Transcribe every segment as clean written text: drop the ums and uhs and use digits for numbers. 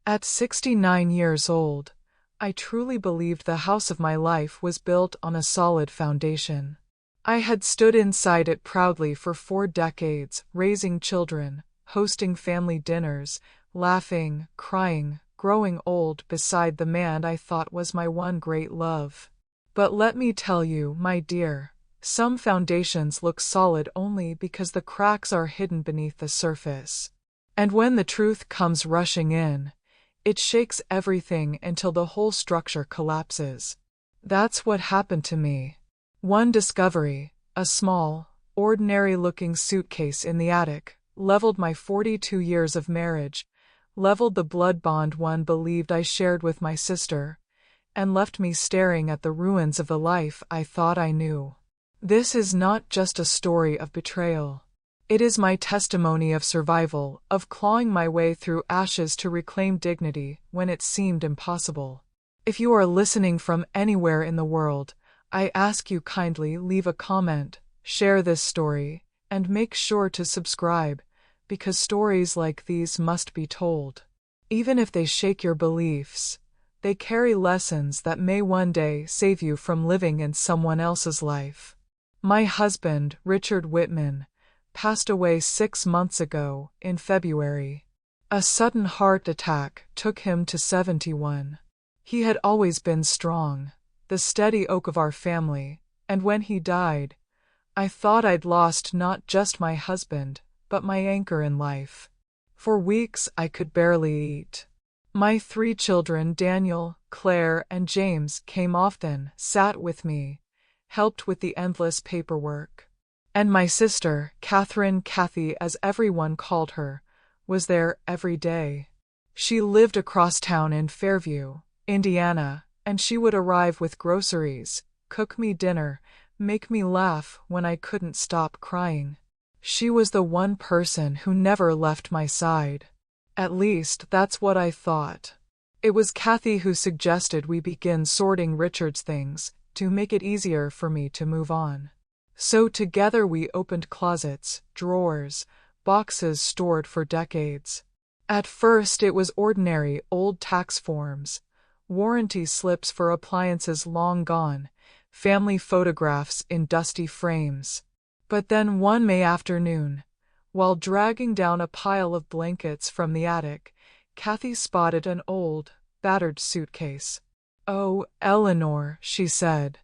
At 69 years old, I truly believed the house of my life was built on a solid foundation. I had stood inside it proudly for 4 decades, raising children, hosting family dinners, laughing, crying, growing old beside the man I thought was my one great love. But let me tell you, my dear, some foundations look solid only because the cracks are hidden beneath the surface. And when the truth comes rushing in, it shakes everything until the whole structure collapses. That's what happened to me. One discovery, a small, ordinary-looking suitcase in the attic, leveled my 42 years of marriage, leveled the blood bond one believed I shared with my sister, and left me staring at the ruins of the life I thought I knew. This is not just a story of betrayal. It is my testimony of survival, of clawing my way through ashes to reclaim dignity when it seemed impossible. If you are listening from anywhere in the world, I ask you kindly leave a comment, share this story, and make sure to subscribe, because stories like these must be told. Even if they shake your beliefs, they carry lessons that may one day save you from living in someone else's life. My husband, Richard Whitman, passed away 6 months ago, in February. A sudden heart attack took him to 71. He had always been strong, the steady oak of our family, and when he died, I thought I'd lost not just my husband, but my anchor in life. For weeks I could barely eat. My 3 children, Daniel, Claire, and James, came often, sat with me, helped with the endless paperwork. And my sister, Kathy as everyone called her, was there every day. She lived across town in Fairview, Indiana, and she would arrive with groceries, cook me dinner, make me laugh when I couldn't stop crying. She was the one person who never left my side. At least, that's what I thought. It was Kathy who suggested we begin sorting Richard's things, to make it easier for me to move on. So together we opened closets, drawers, boxes stored for decades. At first it was ordinary old tax forms, warranty slips for appliances long gone, family photographs in dusty frames. But then one May afternoon, while dragging down a pile of blankets from the attic, Kathy spotted an old, battered suitcase. "Oh, Eleanor," she said,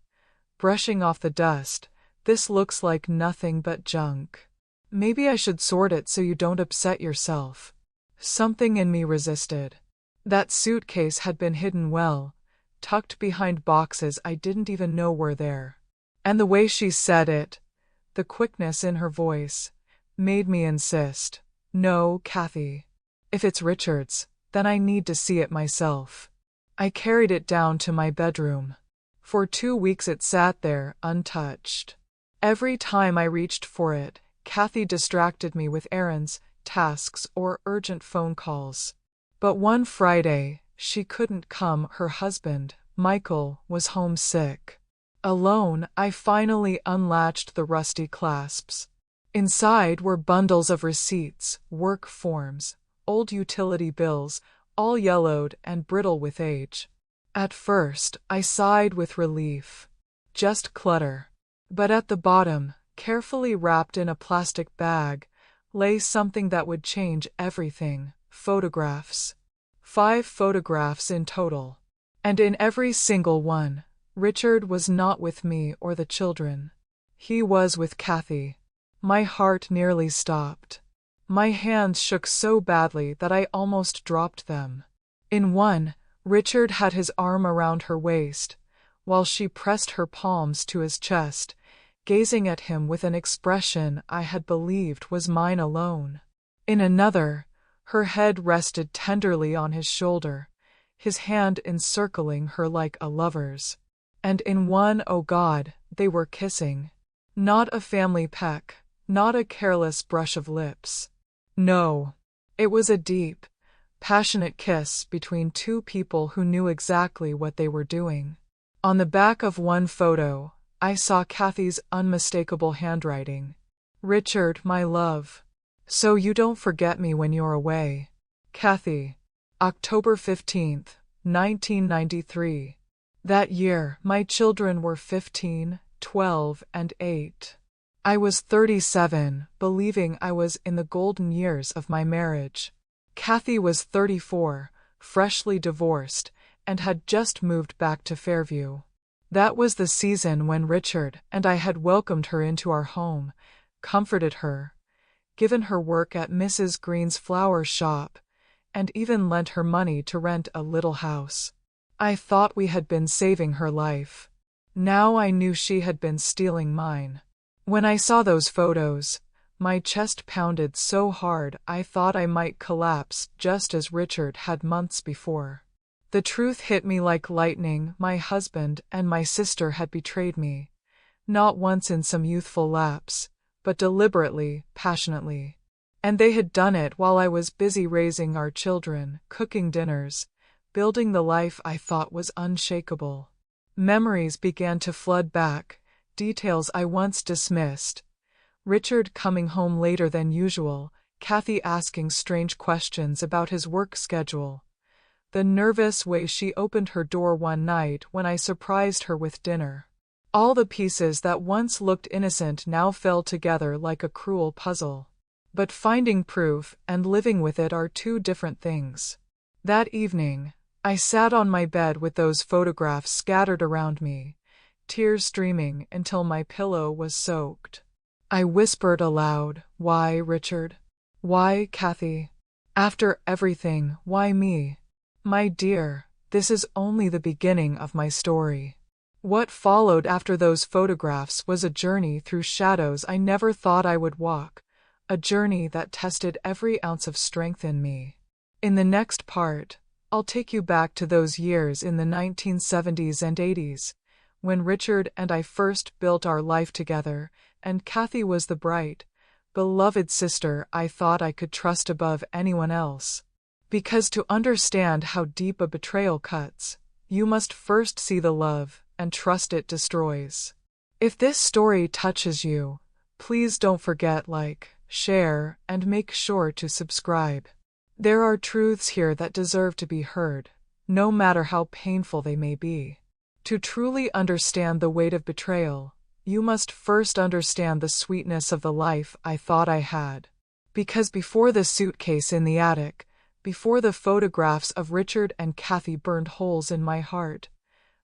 brushing off the dust, "this looks like nothing but junk. Maybe I should sort it so you don't upset yourself." Something in me resisted. That suitcase had been hidden well, tucked behind boxes I didn't even know were there. And the way she said it, the quickness in her voice, made me insist. "No, Kathy. If it's Richard's, then I need to see it myself." I carried it down to my bedroom. For 2 weeks it sat there, untouched. Every time I reached for it, Kathy distracted me with errands, tasks, or urgent phone calls. But one Friday, she couldn't come. Her husband, Michael, was homesick. Alone, I finally unlatched the rusty clasps. Inside were bundles of receipts, work forms, old utility bills, all yellowed and brittle with age. At first, I sighed with relief. Just clutter. But at the bottom, carefully wrapped in a plastic bag, lay something that would change everything: photographs. 5 photographs in total. And in every single one, Richard was not with me or the children. He was with Kathy. My heart nearly stopped. My hands shook so badly that I almost dropped them. In one, Richard had his arm around her waist, while she pressed her palms to his chest, gazing at him with an expression I had believed was mine alone. In another, her head rested tenderly on his shoulder, his hand encircling her like a lover's. And in one, oh God, they were kissing. Not a family peck, not a careless brush of lips. No, it was a deep, passionate kiss between 2 people who knew exactly what they were doing. On the back of one photo, I saw Kathy's unmistakable handwriting. "Richard, my love. So you don't forget me when you're away. Kathy." October 15th, 1993. That year, my children were 15, 12, and 8. I was 37, believing I was in the golden years of my marriage. Kathy was 34, freshly divorced, and had just moved back to Fairview. That was the season when Richard and I had welcomed her into our home, comforted her, given her work at Mrs. Green's flower shop, and even lent her money to rent a little house. I thought we had been saving her life. Now I knew she had been stealing mine. When I saw those photos, my chest pounded so hard I thought I might collapse, just as Richard had months before. The truth hit me like lightning. My husband and my sister had betrayed me, not once in some youthful lapse, but deliberately, passionately. And they had done it while I was busy raising our children, cooking dinners, building the life I thought was unshakable. Memories began to flood back, details I once dismissed. Richard coming home later than usual, Kathy asking strange questions about his work schedule. The nervous way she opened her door one night when I surprised her with dinner. All the pieces that once looked innocent now fell together like a cruel puzzle. But finding proof and living with it are two different things. That evening, I sat on my bed with those photographs scattered around me, tears streaming until my pillow was soaked. I whispered aloud, "Why, Richard? Why, Kathy? After everything, why me? My dear, this is only the beginning of my story." What followed after those photographs was a journey through shadows I never thought I would walk, a journey that tested every ounce of strength in me. In the next part, I'll take you back to those years in the 1970s and 80s, when Richard and I first built our life together, and Kathy was the bright, beloved sister I thought I could trust above anyone else. Because to understand how deep a betrayal cuts, you must first see the love and trust it destroys. If this story touches you, please don't forget like, share, and make sure to subscribe. There are truths here that deserve to be heard, no matter how painful they may be. To truly understand the weight of betrayal, you must first understand the sweetness of the life I thought I had. Because before the suitcase in the attic, before the photographs of Richard and Kathy burned holes in my heart,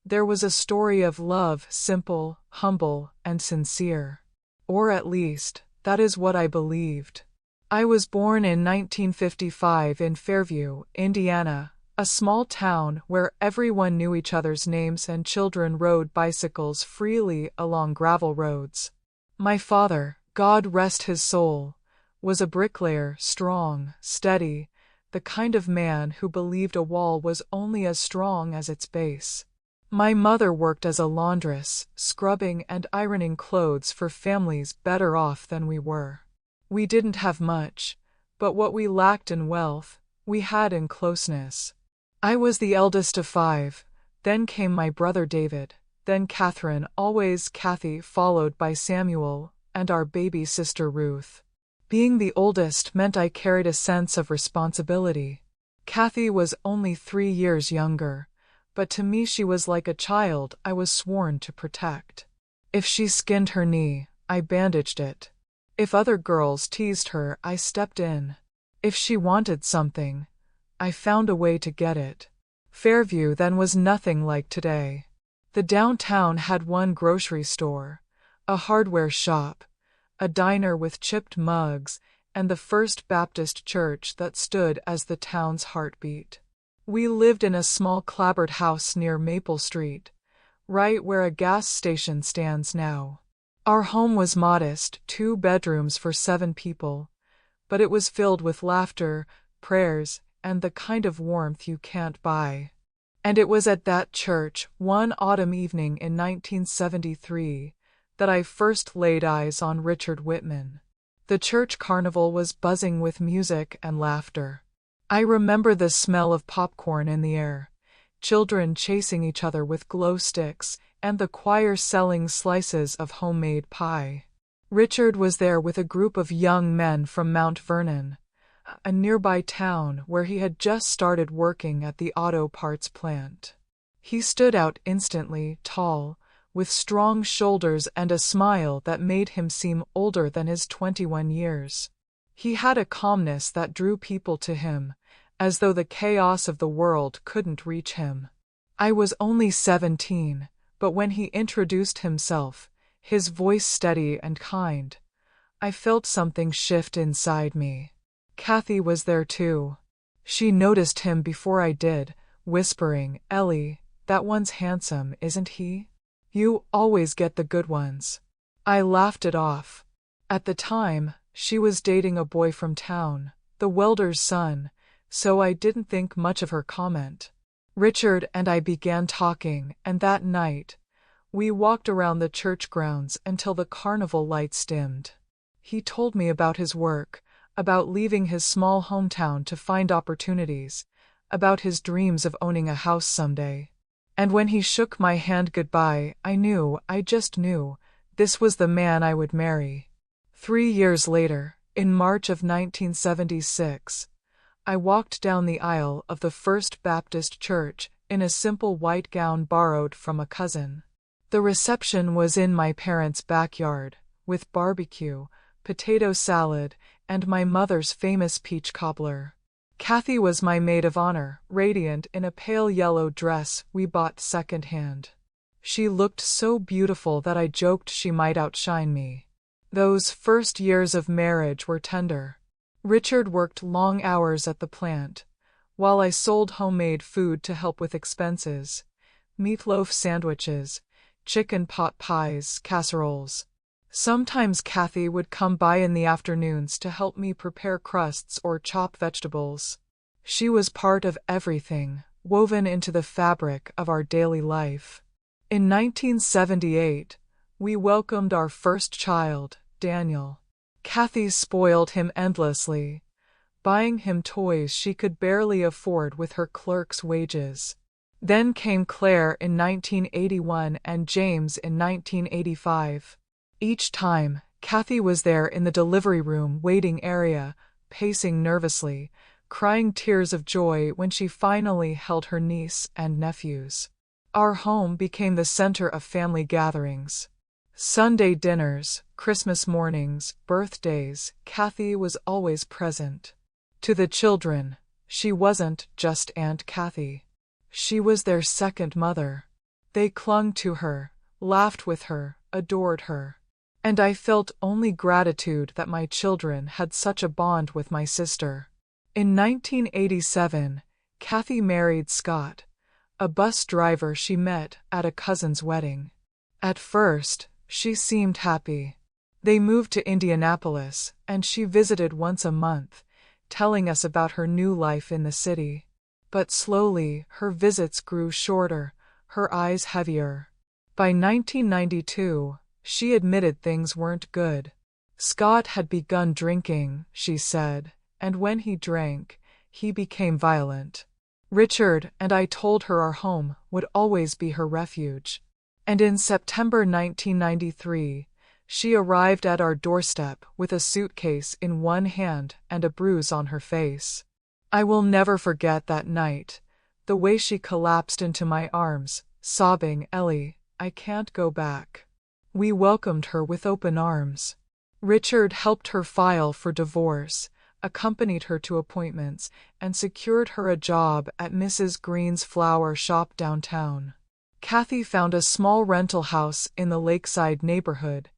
there was a story of love, simple, humble, and sincere. Or at least, that is what I believed. I was born in 1955 in Fairview, Indiana, a small town where everyone knew each other's names and children rode bicycles freely along gravel roads. My father, God rest his soul, was a bricklayer, strong, steady, the kind of man who believed a wall was only as strong as its base. My mother worked as a laundress, scrubbing and ironing clothes for families better off than we were. We didn't have much, but what we lacked in wealth, we had in closeness. I was the eldest of 5, then came my brother David, then Catherine, always Kathy, followed by Samuel, and our baby sister Ruth. Being the oldest meant I carried a sense of responsibility. Kathy was only 3 years younger, but to me she was like a child I was sworn to protect. If she skinned her knee, I bandaged it. If other girls teased her, I stepped in. If she wanted something, I found a way to get it. Fairview then was nothing like today. The downtown had one grocery store, a hardware shop, a diner with chipped mugs, and the First Baptist Church that stood as the town's heartbeat. We lived in a small clapboard house near Maple Street, right where a gas station stands now. Our home was modest, 2 bedrooms for 7 people, but it was filled with laughter, prayers, and the kind of warmth you can't buy. And it was at that church, one autumn evening in 1973, that I first laid eyes on Richard Whitman. The church carnival was buzzing with music and laughter. I remember the smell of popcorn in the air, children chasing each other with glow sticks, and the choir selling slices of homemade pie. Richard was there with a group of young men from Mount Vernon, a nearby town where he had just started working at the auto parts plant. He stood out instantly, tall, with strong shoulders and a smile that made him seem older than his 21 years. He had a calmness that drew people to him, as though the chaos of the world couldn't reach him. I was only 17, but when he introduced himself, his voice steady and kind, I felt something shift inside me. Kathy was there too. She noticed him before I did, whispering, "Ellie, that one's handsome, isn't he? You always get the good ones." I laughed it off. At the time, she was dating a boy from town, the welder's son, so I didn't think much of her comment. Richard and I began talking, and that night, we walked around the church grounds until the carnival lights dimmed. He told me about his work, about leaving his small hometown to find opportunities, about his dreams of owning a house someday. And when he shook my hand goodbye, I just knew, this was the man I would marry. 3 years later, in March of 1976, I walked down the aisle of the First Baptist Church in a simple white gown borrowed from a cousin. The reception was in my parents' backyard, with barbecue, potato salad, and my mother's famous peach cobbler. Kathy was my maid of honor, radiant in a pale yellow dress we bought second-hand. She looked so beautiful that I joked she might outshine me. Those first years of marriage were tender. Richard worked long hours at the plant, while I sold homemade food to help with expenses: meatloaf sandwiches, chicken pot pies, casseroles. Sometimes Kathy would come by in the afternoons to help me prepare crusts or chop vegetables. She was part of everything, woven into the fabric of our daily life. In 1978, we welcomed our first child, Daniel. Kathy spoiled him endlessly, buying him toys she could barely afford with her clerk's wages. Then came Claire in 1981 and James in 1985. Each time, Kathy was there in the delivery room waiting area, pacing nervously, crying tears of joy when she finally held her niece and nephews. Our home became the center of family gatherings. Sunday dinners, Christmas mornings, birthdays, Kathy was always present. To the children, she wasn't just Aunt Kathy. She was their second mother. They clung to her, laughed with her, adored her. And I felt only gratitude that my children had such a bond with my sister. In 1987, Kathy married Scott, a bus driver she met at a cousin's wedding. At first, she seemed happy. They moved to Indianapolis, and she visited once a month, telling us about her new life in the city. But slowly, her visits grew shorter, her eyes heavier. By 1992, she admitted things weren't good. Scott had begun drinking, she said, and when he drank, he became violent. Richard and I told her our home would always be her refuge. And in September 1993, she arrived at our doorstep with a suitcase in one hand and a bruise on her face. I will never forget that night, the way she collapsed into my arms, sobbing, "Ellie, I can't go back." We welcomed her with open arms. Richard helped her file for divorce, accompanied her to appointments, and secured her a job at Mrs. Green's flower shop downtown. Kathy found a small rental house in the Lakeside neighborhood,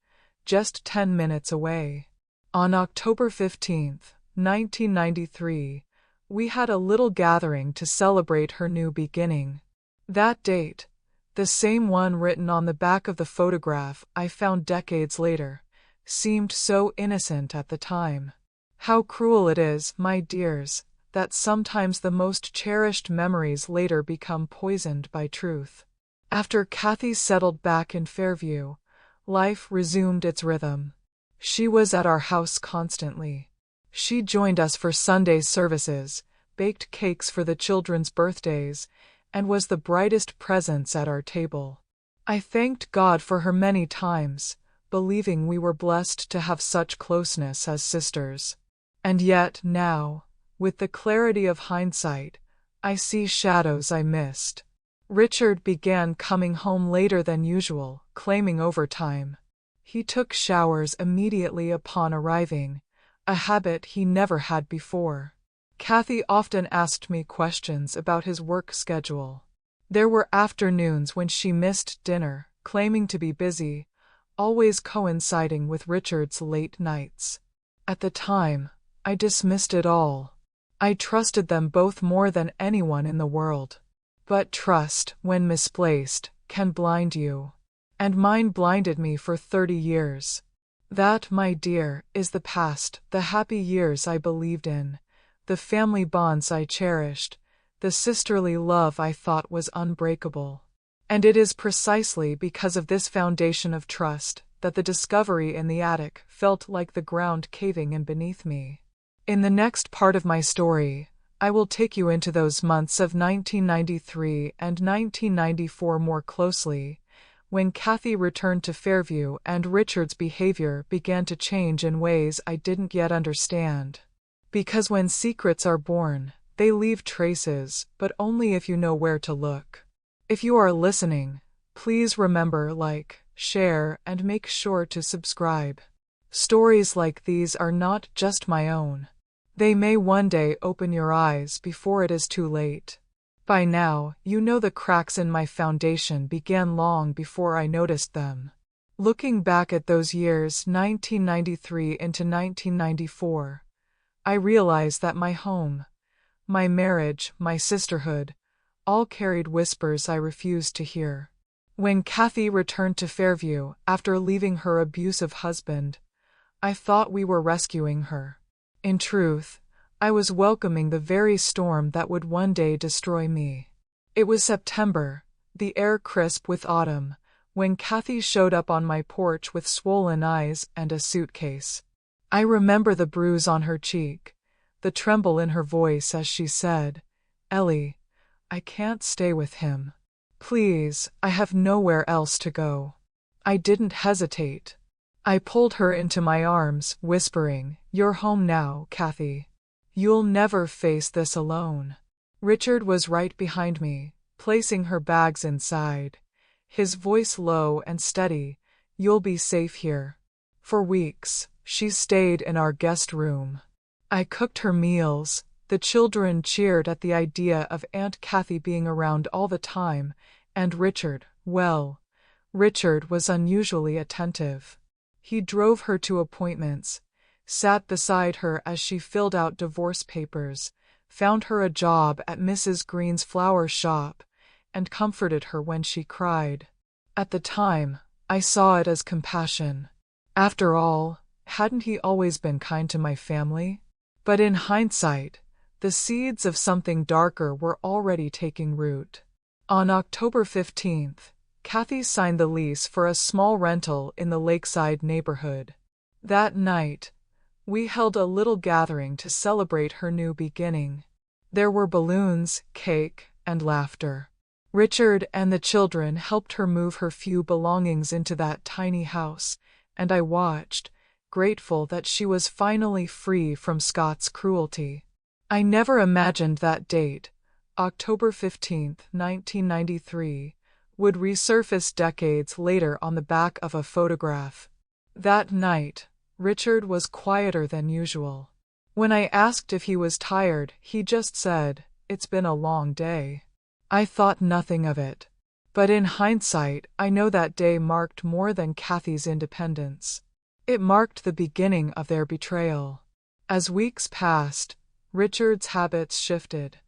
just 10 minutes away. On October 15, 1993, we had a little gathering to celebrate her new beginning. That date, the same one written on the back of the photograph I found decades later, seemed so innocent at the time. How cruel it is, my dears, that sometimes the most cherished memories later become poisoned by truth. After Kathy settled back in Fairview, life resumed its rhythm. She was at our house constantly. She joined us for Sunday services, baked cakes for the children's birthdays, and was the brightest presence at our table. I thanked God for her many times, believing we were blessed to have such closeness as sisters. And yet now, with the clarity of hindsight, I see shadows I missed. Richard began coming home later than usual, claiming overtime. He took showers immediately upon arriving, a habit he never had before. Kathy often asked me questions about his work schedule. There were afternoons when she missed dinner, claiming to be busy, always coinciding with Richard's late nights. At the time, I dismissed it all. I trusted them both more than anyone in the world. But trust, when misplaced, can blind you. And mine blinded me for 30 years. That, my dear, is the past, the happy years I believed in, the family bonds I cherished, the sisterly love I thought was unbreakable. And it is precisely because of this foundation of trust that the discovery in the attic felt like the ground caving in beneath me. In the next part of my story, I will take you into those months of 1993 and 1994 more closely, when Kathy returned to Fairview and Richard's behavior began to change in ways I didn't yet understand. Because when secrets are born, they leave traces, but only if you know where to look. If you are listening, please remember, like, share, and make sure to subscribe. Stories like these are not just my own. They may one day open your eyes before it is too late. By now, you know the cracks in my foundation began long before I noticed them. Looking back at those years, 1993 into 1994, I realize that my home, my marriage, my sisterhood, all carried whispers I refused to hear. When Kathy returned to Fairview after leaving her abusive husband, I thought we were rescuing her. In truth, I was welcoming the very storm that would one day destroy me. It was September, the air crisp with autumn, when Kathy showed up on my porch with swollen eyes and a suitcase. I remember the bruise on her cheek, the tremble in her voice as she said, "Ellie, I can't stay with him. Please, I have nowhere else to go." I didn't hesitate. I pulled her into my arms, whispering, "You're home now, Kathy. You'll never face this alone." Richard was right behind me, placing her bags inside. His voice low and steady, "You'll be safe here." For weeks, she stayed in our guest room. I cooked her meals. The children cheered at the idea of Aunt Kathy being around all the time, and Richard, well, Richard was unusually attentive. He drove her to appointments, sat beside her as she filled out divorce papers, found her a job at Mrs. Green's flower shop, and comforted her when she cried. At the time, I saw it as compassion. After all, hadn't he always been kind to my family? But in hindsight, the seeds of something darker were already taking root. On October 15th, Kathy signed the lease for a small rental in the lakeside neighborhood. That night, we held a little gathering to celebrate her new beginning. There were balloons, cake, and laughter. Richard and the children helped her move her few belongings into that tiny house, and I watched, grateful that she was finally free from Scott's cruelty. I never imagined that date, October 15th, 1993, would resurface decades later on the back of a photograph. That night, Richard was quieter than usual. When I asked if he was tired, he just said, "It's been a long day." I thought nothing of it. But in hindsight, I know that day marked more than Kathy's independence. It marked the beginning of their betrayal. As weeks passed, Richard's habits shifted.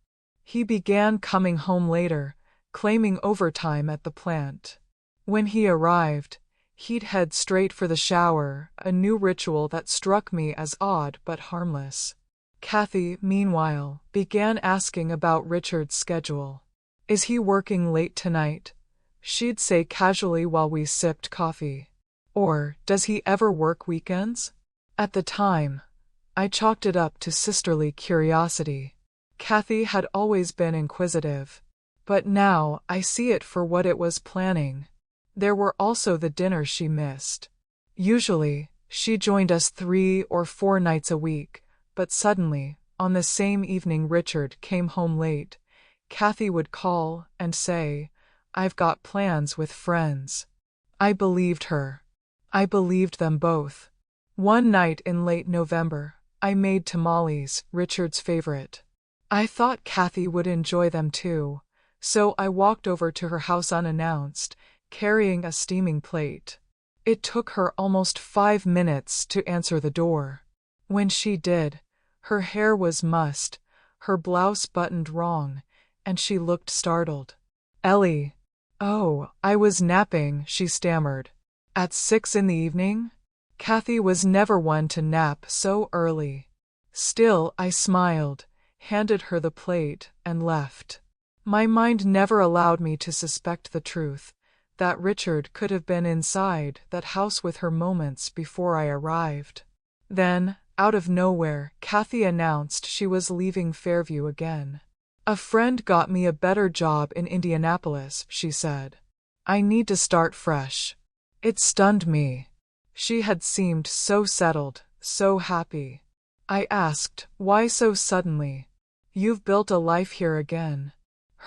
He began coming home later, claiming overtime at the plant. When he arrived, he'd head straight for the shower, a new ritual that struck me as odd but harmless. Kathy, meanwhile, began asking about Richard's schedule. "Is he working late tonight?" she'd say casually while we sipped coffee. Or, "Does he ever work weekends?" At the time, I chalked it up to sisterly curiosity. Kathy had always been inquisitive. But now I see it for what it was planning. There were also the dinners she missed. Usually, she joined us 3 or 4 nights a week, But suddenly, on the same evening Richard came home late, Kathy would call and say, "I've got plans with friends." I believed her. I believed them both. One night in late November, I made tamales, Richard's favorite. I thought Kathy would enjoy them too, so I walked over to her house unannounced, carrying a steaming plate. It took her almost 5 minutes to answer the door. When she did, her hair was mussed, her blouse buttoned wrong, and she looked startled. "Ellie." "Oh, I was napping," she stammered. "At 6 in the evening?" Kathy was never one to nap so early. Still, I smiled, handed her the plate, and left. My mind never allowed me to suspect the truth, that Richard could have been inside that house with her moments before I arrived. Then, out of nowhere, Kathy announced she was leaving Fairview again. "A friend got me a better job in Indianapolis," she said. "I need to start fresh." It stunned me. She had seemed so settled, so happy. I asked, "Why so suddenly? You've built a life here again."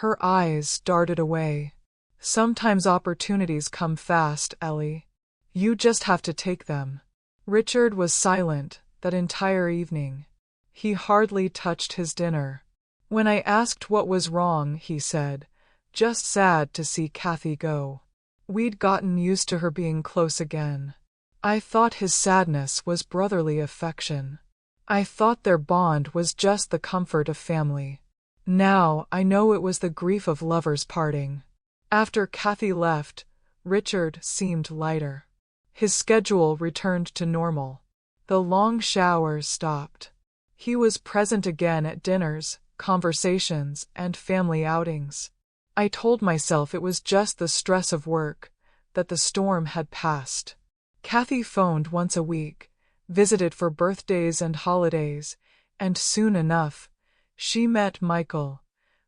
Her eyes darted away. "Sometimes opportunities come fast, Ellie. You just have to take them." Richard was silent that entire evening. He hardly touched his dinner. When I asked what was wrong, he said, "Just sad to see Kathy go." We'd gotten used to her being close again. I thought his sadness was brotherly affection. I thought their bond was just the comfort of family. Now I know it was the grief of lovers parting. After Kathy left, Richard seemed lighter. His schedule returned to normal. The long showers stopped. He was present again at dinners, conversations, and family outings. I told myself it was just the stress of work, that the storm had passed. Kathy phoned once a week, visited for birthdays and holidays, and soon enough, she met Michael,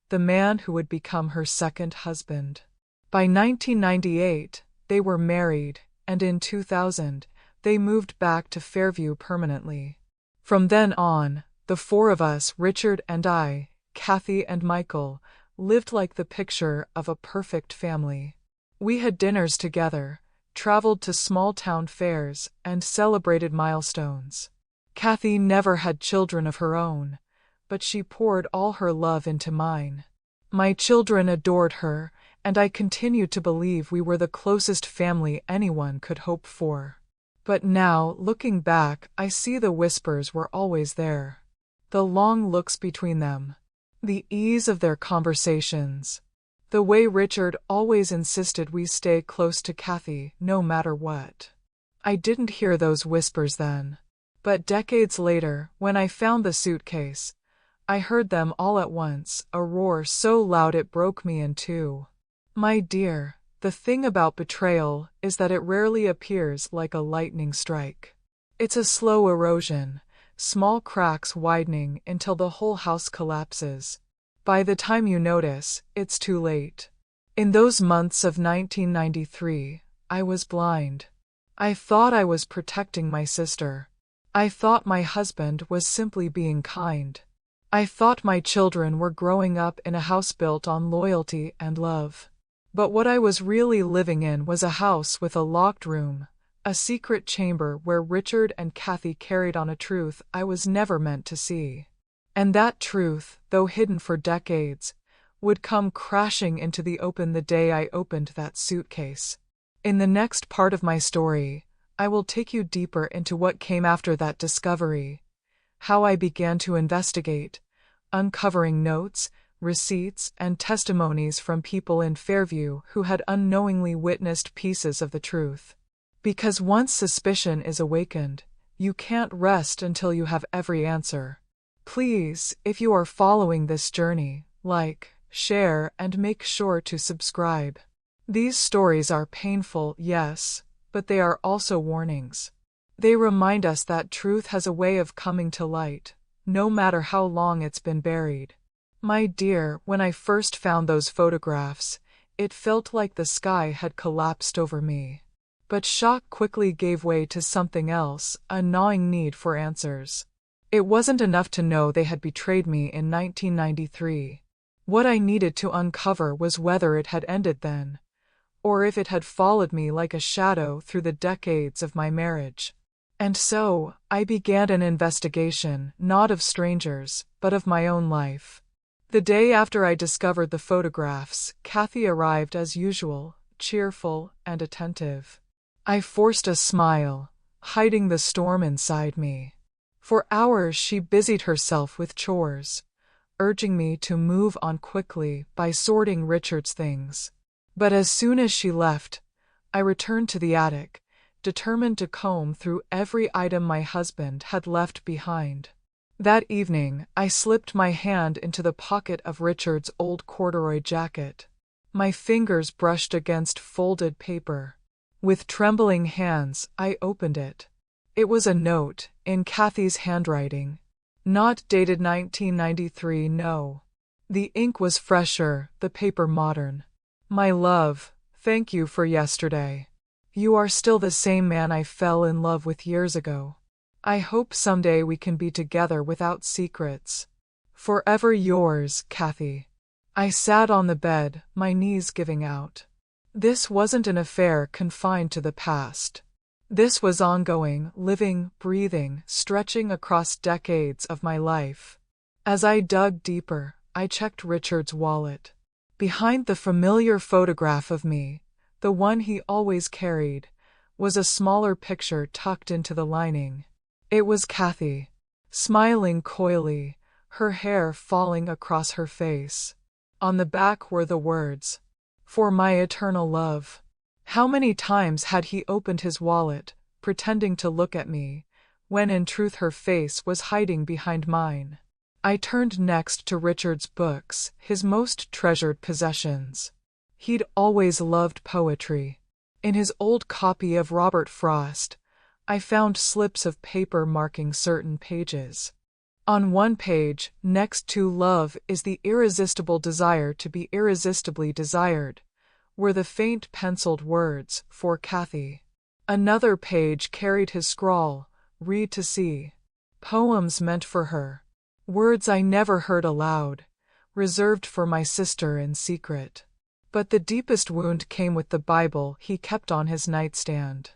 the man who would become her second husband. By 1998, they were married, and in 2000, they moved back to Fairview permanently. From then on, the four of us, Richard and I, Kathy and Michael, lived like the picture of a perfect family. We had dinners together, traveled to small-town fairs, and celebrated milestones. Kathy never had children of her own, but she poured all her love into mine. My children adored her, and I continued to believe we were the closest family anyone could hope for. But now, looking back, I see the whispers were always there. The long looks between them. The ease of their conversations. The way Richard always insisted we stay close to Kathy, no matter what. I didn't hear those whispers then. But decades later, when I found the suitcase, I heard them all at once, a roar so loud it broke me in two. My dear, the thing about betrayal is that it rarely appears like a lightning strike. It's a slow erosion, small cracks widening until the whole house collapses. By the time you notice, it's too late. In those months of 1993, I was blind. I thought I was protecting my sister. I thought my husband was simply being kind. I thought my children were growing up in a house built on loyalty and love. But what I was really living in was a house with a locked room, a secret chamber where Richard and Kathy carried on a truth I was never meant to see. And that truth, though hidden for decades, would come crashing into the open the day I opened that suitcase. In the next part of my story, I will take you deeper into what came after that discovery, how I began to investigate, uncovering notes, receipts, and testimonies from people in Fairview who had unknowingly witnessed pieces of the truth. Because once suspicion is awakened, you can't rest until you have every answer. Please, if you are following this journey, like, share, and make sure to subscribe. These stories are painful, yes, but they are also warnings. They remind us that truth has a way of coming to light, no matter how long it's been buried. My dear, when I first found those photographs, it felt like the sky had collapsed over me. But shock quickly gave way to something else, a gnawing need for answers. It wasn't enough to know they had betrayed me in 1993. What I needed to uncover was whether it had ended then, or if it had followed me like a shadow through the decades of my marriage. And so, I began an investigation, not of strangers, but of my own life. The day after I discovered the photographs, Kathy arrived as usual, cheerful and attentive. I forced a smile, hiding the storm inside me. For hours she busied herself with chores, urging me to move on quickly by sorting Richard's things. But as soon as she left, I returned to the attic, determined to comb through every item my husband had left behind. That evening, I slipped my hand into the pocket of Richard's old corduroy jacket. My fingers brushed against folded paper. With trembling hands, I opened it. It was a note, in Kathy's handwriting. Not dated 1993, no. The ink was fresher, the paper modern. My love, thank you for yesterday. You are still the same man I fell in love with years ago. I hope someday we can be together without secrets. Forever yours, Kathy. I sat on the bed, my knees giving out. This wasn't an affair confined to the past. This was ongoing, living, breathing, stretching across decades of my life. As I dug deeper, I checked Richard's wallet. Behind the familiar photograph of me, the one he always carried, was a smaller picture tucked into the lining. It was Kathy, smiling coyly, her hair falling across her face. On the back were the words, "For my eternal love." How many times had he opened his wallet, pretending to look at me, when in truth her face was hiding behind mine? I turned next to Richard's books, his most treasured possessions. He'd always loved poetry. In his old copy of Robert Frost, I found slips of paper marking certain pages. On one page, next to "Love is the irresistible desire to be irresistibly desired," were the faint penciled words, "For Kathy." Another page carried his scrawl, "Read to see." Poems meant for her. Words I never heard aloud, reserved for my sister in secret. But the deepest wound came with the Bible he kept on his nightstand.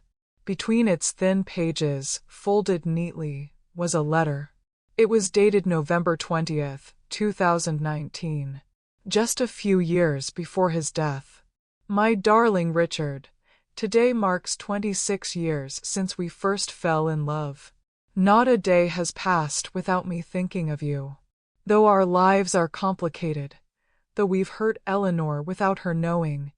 Between its thin pages, folded neatly, was a letter. It was dated November 20th, 2019, just a few years before his death. My darling Richard, today marks 26 years since we first fell in love. Not a day has passed without me thinking of you. Though our lives are complicated, though we've hurt Eleanor without her knowing,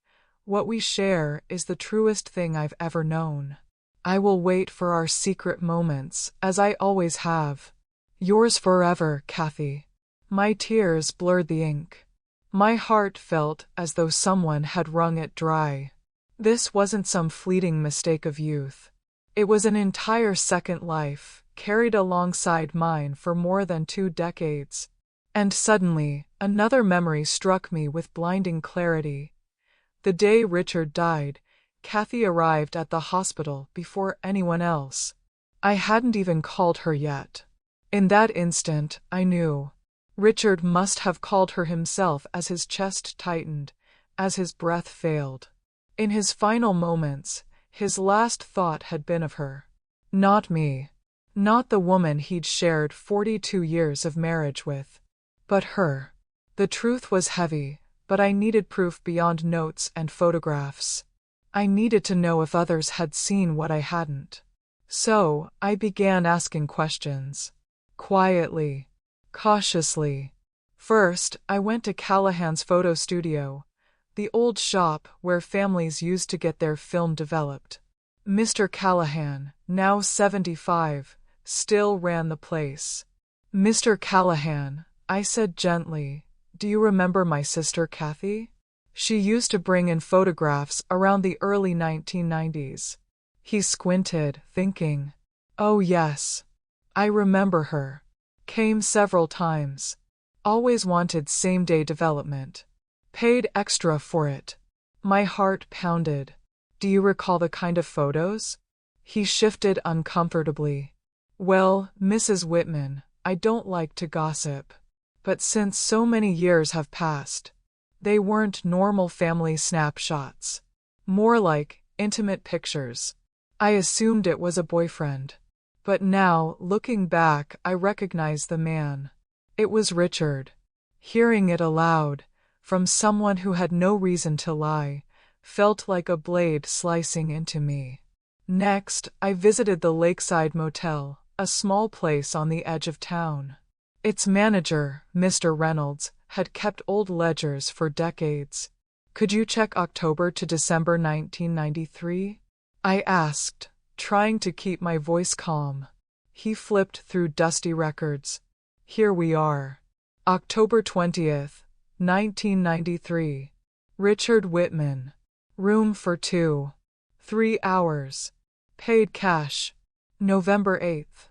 what we share is the truest thing I've ever known. I will wait for our secret moments, as I always have. Yours forever, Kathy. My tears blurred the ink. My heart felt as though someone had wrung it dry. This wasn't some fleeting mistake of youth. It was an entire second life, carried alongside mine for more than 2 decades. And suddenly, another memory struck me with blinding clarity. The day Richard died, Kathy arrived at the hospital before anyone else. I hadn't even called her yet. In that instant, I knew. Richard must have called her himself as his chest tightened, as his breath failed. In his final moments, his last thought had been of her. Not me. Not the woman he'd shared 42 years of marriage with. But her. The truth was heavy, but I needed proof beyond notes and photographs. I needed to know if others had seen what I hadn't. So, I began asking questions. Quietly. Cautiously. First, I went to Callahan's photo studio, the old shop where families used to get their film developed. Mr. Callahan, now 75, still ran the place. "Mr. Callahan," I said gently, "do you remember my sister Kathy? She used to bring in photographs around the early 1990s. He squinted, thinking. "Oh yes. I remember her. Came several times. Always wanted same-day development. Paid extra for it." My heart pounded. "Do you recall the kind of photos?" He shifted uncomfortably. Well, Mrs. Whitman, I don't like to gossip. But since so many years have passed, they weren't normal family snapshots. More like intimate pictures. I assumed it was a boyfriend. But now, looking back, I recognize the man. It was Richard. Hearing it aloud, from someone who had no reason to lie, felt like a blade slicing into me. Next, I visited the Lakeside Motel, a small place on the edge of town. Its manager, Mr. Reynolds, had kept old ledgers for decades. Could you check October to December 1993? I asked, trying to keep my voice calm. He flipped through dusty records. Here we are. October 20th, 1993. Richard Whitman. Room for two. 3 hours. Paid cash. November 8th.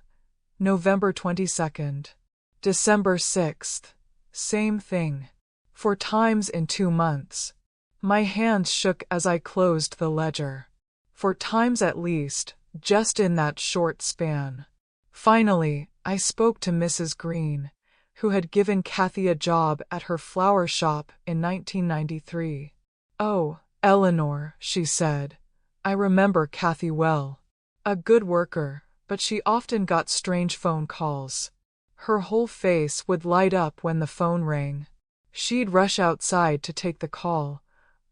November 22nd. December 6th. Same thing. 4 times in 2 months. My hands shook as I closed the ledger. 4 times at least, just in that short span. Finally, I spoke to Mrs. Green, who had given Kathy a job at her flower shop in 1993. Oh, Eleanor, she said. I remember Kathy well. A good worker, but she often got strange phone calls. Her whole face would light up when the phone rang. She'd rush outside to take the call,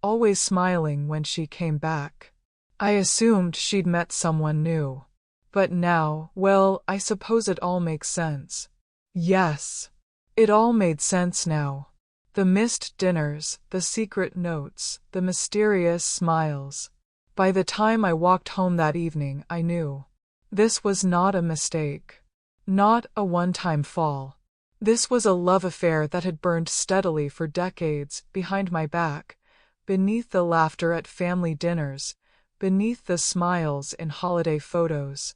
always smiling when she came back. I assumed she'd met someone new. But now, well, I suppose it all makes sense. Yes. It all made sense now. The missed dinners, the secret notes, the mysterious smiles. By the time I walked home that evening, I knew. This was not a mistake. Not a one-time fall. This was a love affair that had burned steadily for decades, behind my back, beneath the laughter at family dinners, beneath the smiles in holiday photos.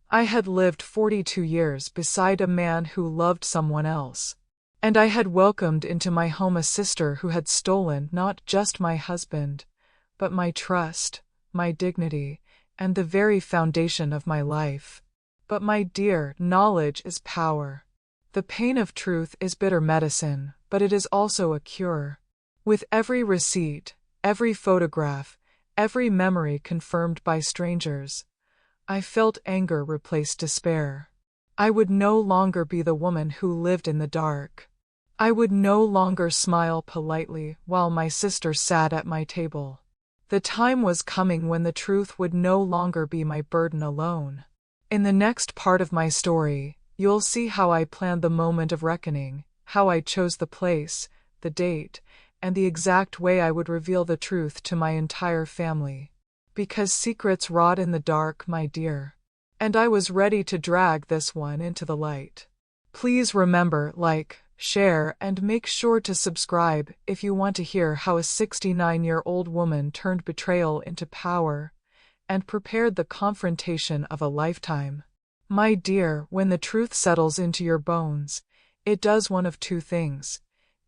I had lived 42 years beside a man who loved someone else. And I had welcomed into my home a sister who had stolen not just my husband, but my trust, my dignity, and the very foundation of my life. But my dear, knowledge is power. The pain of truth is bitter medicine, but it is also a cure. With every receipt, every photograph, every memory confirmed by strangers, I felt anger replace despair. I would no longer be the woman who lived in the dark. I would no longer smile politely while my sister sat at my table. The time was coming when the truth would no longer be my burden alone. In the next part of my story, you'll see how I planned the moment of reckoning, how I chose the place, the date, and the exact way I would reveal the truth to my entire family. Because secrets rot in the dark, my dear. And I was ready to drag this one into the light. Please remember, like, share, and make sure to subscribe if you want to hear how a 69-year-old woman turned betrayal into power and prepared the confrontation of a lifetime. My dear, when the truth settles into your bones, it does one of 2 things.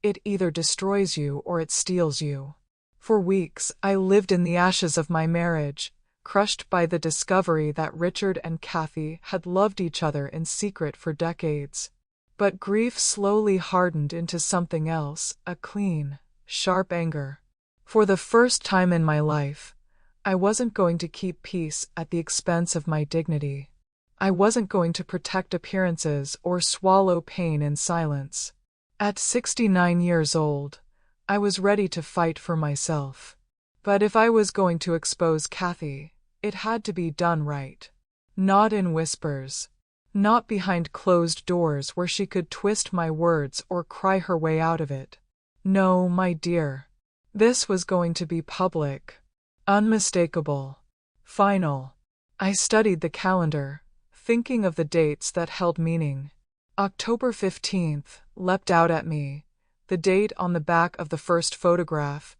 It either destroys you or it steals you. For weeks, I lived in the ashes of my marriage, crushed by the discovery that Richard and Kathy had loved each other in secret for decades. But grief slowly hardened into something else, a clean, sharp anger. For the first time in my life, I wasn't going to keep peace at the expense of my dignity. I wasn't going to protect appearances or swallow pain in silence. At 69 years old, I was ready to fight for myself. But if I was going to expose Kathy, it had to be done right. Not in whispers. Not behind closed doors where she could twist my words or cry her way out of it. No, my dear. This was going to be public. Unmistakable. Final. I studied the calendar, thinking of the dates that held meaning. October 15th leapt out at me, the date on the back of the first photograph,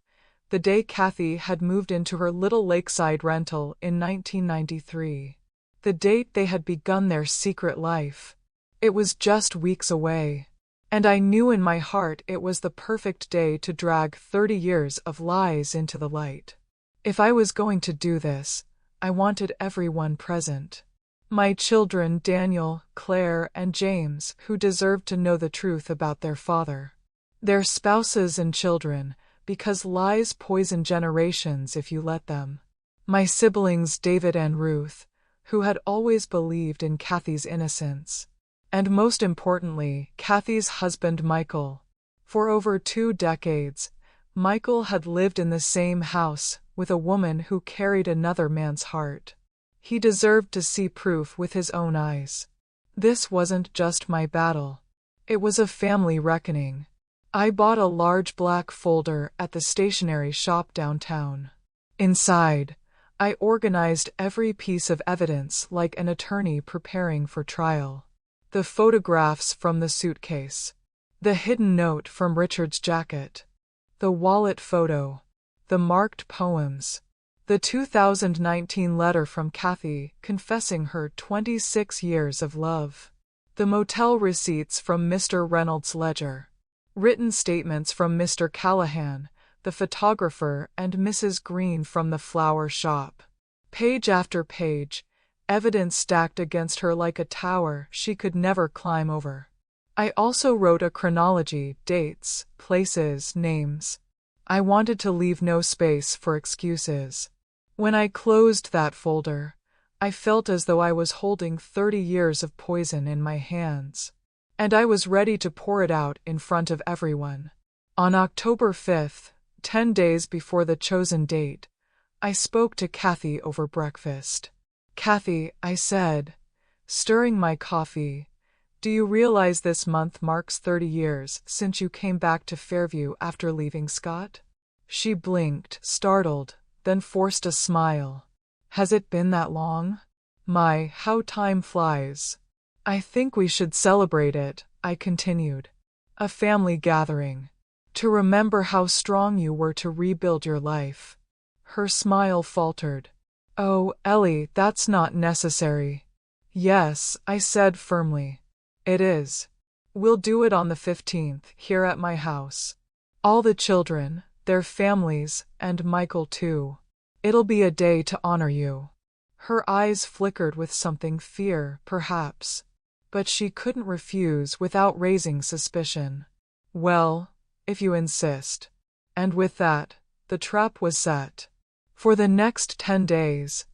the day Kathy had moved into her little lakeside rental in 1993. The date they had begun their secret life. It was just weeks away. And I knew in my heart it was the perfect day to drag 30 years of lies into the light. If I was going to do this, I wanted everyone present. My children Daniel, Claire, and James, who deserved to know the truth about their father. Their spouses and children, because lies poison generations if you let them. My siblings David and Ruth, who had always believed in Kathy's innocence. And most importantly, Kathy's husband Michael. For over 2 decades, Michael had lived in the same house with a woman who carried another man's heart. He deserved to see proof with his own eyes. This wasn't just my battle. It was a family reckoning. I bought a large black folder at the stationery shop downtown. Inside, I organized every piece of evidence like an attorney preparing for trial. The photographs from the suitcase. The hidden note from Richard's jacket. The wallet photo. The marked poems. The 2019 letter from Kathy confessing her 26 years of love. The motel receipts from Mr. Reynolds' ledger. Written statements from Mr. Callahan, the photographer, and Mrs. Green from the flower shop. Page after page, evidence stacked against her like a tower she could never climb over. I also wrote a chronology, dates, places, names. I wanted to leave no space for excuses. When I closed that folder, I felt as though I was holding 30 years of poison in my hands. And I was ready to pour it out in front of everyone. On October 5th, 10 days before the chosen date, I spoke to Kathy over breakfast. Kathy, I said, stirring my coffee, do you realize this month marks 30 years since you came back to Fairview after leaving Scott? She blinked, startled, then forced a smile. Has it been that long? My, how time flies. I think we should celebrate it, I continued. A family gathering. To remember how strong you were to rebuild your life. Her smile faltered. Oh, Ellie, that's not necessary. Yes, I said firmly. It is. We'll do it on the 15th, here at my house. All the children, their families, and Michael too. It'll be a day to honor you. Her eyes flickered with something fear, perhaps. But she couldn't refuse without raising suspicion. Well, if you insist. And with that, the trap was set. For the next 10 days,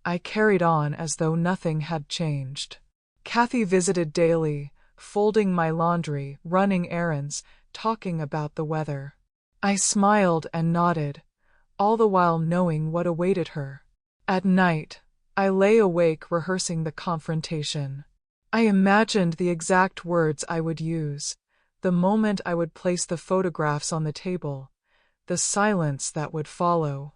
I carried on as though nothing had changed. Kathy visited daily, folding my laundry, running errands, talking about the weather. I smiled and nodded, all the while knowing what awaited her. At night, I lay awake rehearsing the confrontation. I imagined the exact words I would use, the moment I would place the photographs on the table, the silence that would follow.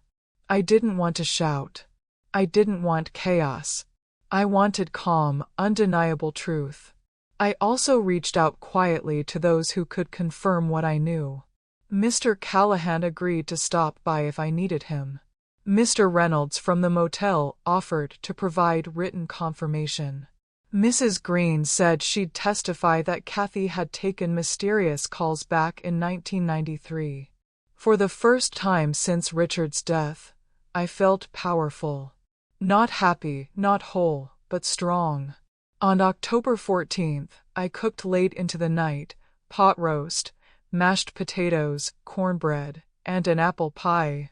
I didn't want to shout. I didn't want chaos. I wanted calm, undeniable truth. I also reached out quietly to those who could confirm what I knew. Mr. Callahan agreed to stop by if I needed him. Mr. Reynolds from the motel offered to provide written confirmation. Mrs. Green said she'd testify that Kathy had taken mysterious calls back in 1993. For the first time since Richard's death, I felt powerful. Not happy, not whole, but strong. On October 14th, I cooked late into the night, pot roast, mashed potatoes, cornbread, and an apple pie.